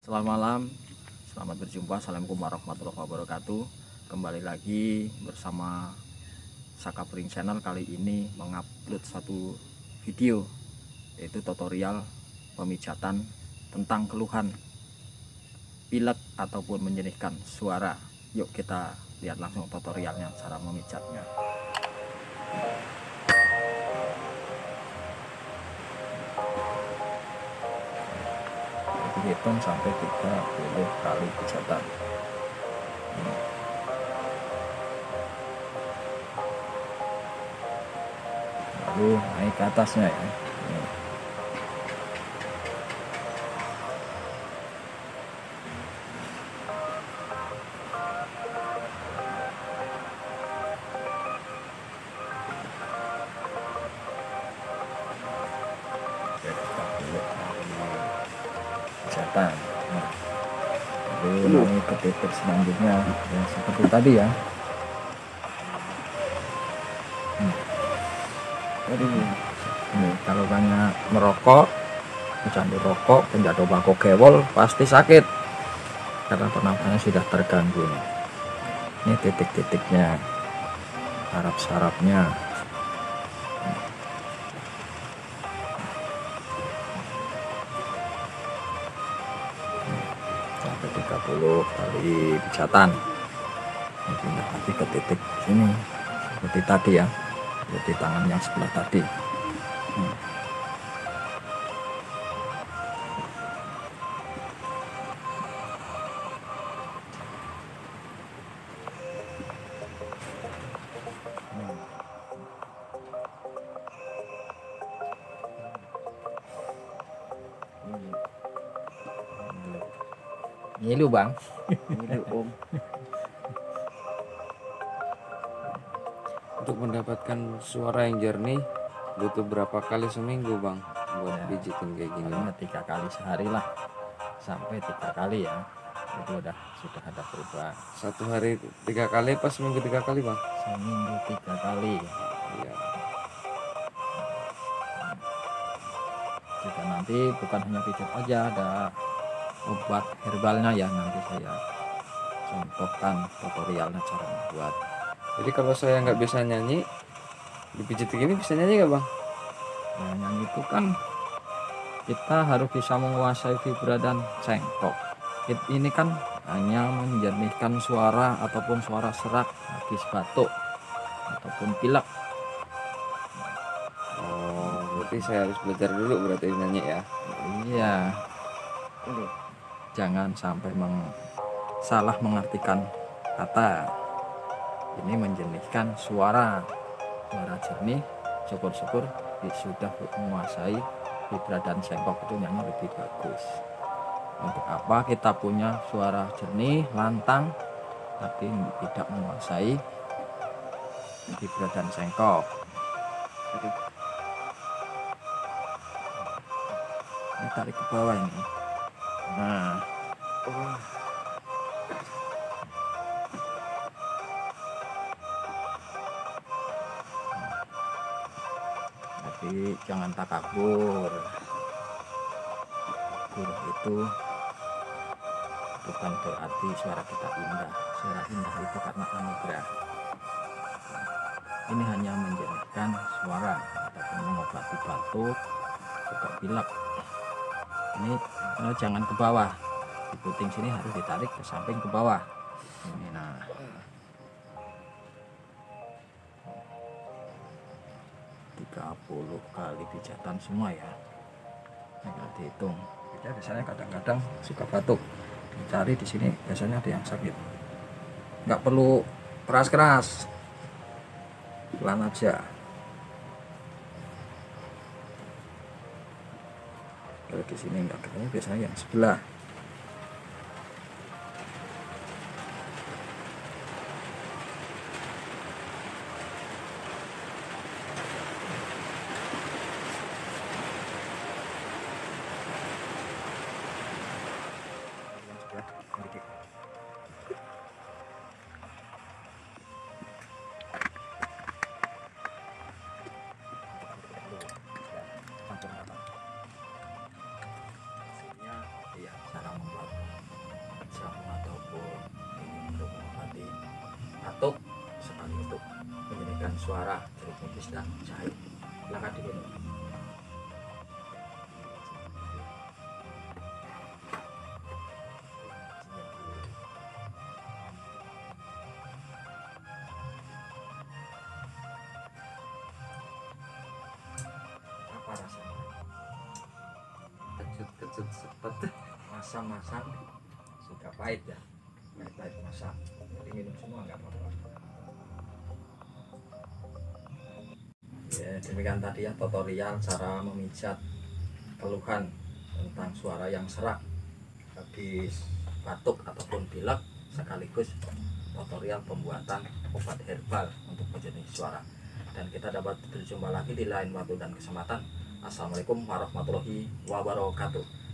Selamat malam, selamat berjumpa. Assalamualaikum warahmatullahi wabarakatuh. Kembali lagi bersama Saka Pring Channel. Kali ini mengupload satu video, yaitu tutorial pemijatan tentang keluhan pilek ataupun menyerinihkan suara. Yuk kita lihat langsung tutorialnya, cara memijatnya. Hitung sampai 30 kali pijatan. Lalu naik ke atasnya ya. Pijatan. Lalu naik ke titik selanjutnya ya, seperti tadi ya. Ini kalau banyak merokok, candu rokok, penjatuh bako gewol pasti sakit karena pernafasannya sudah terganggu. Ini titik-titiknya, saraf-sarafnya. Sampai 30 kali pijatan. Ini pindah lagi ke titik sini seperti tadi ya, seperti tangan yang sebelah tadi. Ngilu bang, Ngilu om. Untuk mendapatkan suara yang jernih butuh berapa kali seminggu bang buat Ya, pijitin kayak gini? paling 3 kali sehari lah, sampai 3 kali ya, itu sudah ada perubahan. Satu hari 3 kali, pas seminggu 3 kali bang? Seminggu 3 kali. Iya. Juga nanti bukan hanya pijat aja, ada obat herbalnya ya, nanti saya contohkan tutorialnya cara membuat. Jadi kalau saya nggak bisa nyanyi, dipijit gini bisa nyanyi nggak bang? Nah, nyanyi itu kan kita harus bisa menguasai vibra dan cengkok. Ini kan hanya menjernihkan suara ataupun suara serak habis batuk ataupun pilek. Oh, berarti saya harus belajar dulu berarti nyanyi ya? Iya, jangan sampai salah mengartikan kata. Ini menjernihkan suara jernih. Syukur-syukur sudah menguasai vibra dan cengkok, itu nyanyi lebih bagus. Untuk apa kita punya suara jernih, lantang, tapi tidak menguasai vibra dan cengkok? Ini tarik ke bawah ini. Nah, tapi jangan takabur. Takabur itu bukan berarti suara kita indah. Suara indah itu karena anugerah. Ini hanya menjernihkan suara ataupun mengobati batuk, juga pilek. Ini jangan ke bawah. Di puting sini harus ditarik ke samping ke bawah. Ini nah. 30 kali pijatan semua ya. Ini kalau dihitung, kita biasanya kadang-kadang suka batuk. Cari di sini biasanya ada yang sakit. Nggak perlu keras-keras, pelan aja. Kalau di sini nggak ketemu, biasanya yang sebelah. batuk, sekali untuk menyediakan suara jeruk nipis dan jahe. Silakan diminum. Apa rasanya? Kecut-kecut sepet. Masam-masam, suka pahit ya, pahit masam. Jadi minum semua nggak apa-apa. Ya, demikian tadi ya tutorial cara memijat keluhan tentang suara yang serak habis batuk ataupun pilek, sekaligus tutorial pembuatan obat herbal untuk penjenis suara. Dan kita dapat berjumpa lagi di lain waktu dan kesempatan. Assalamualaikum warahmatullahi wabarakatuh.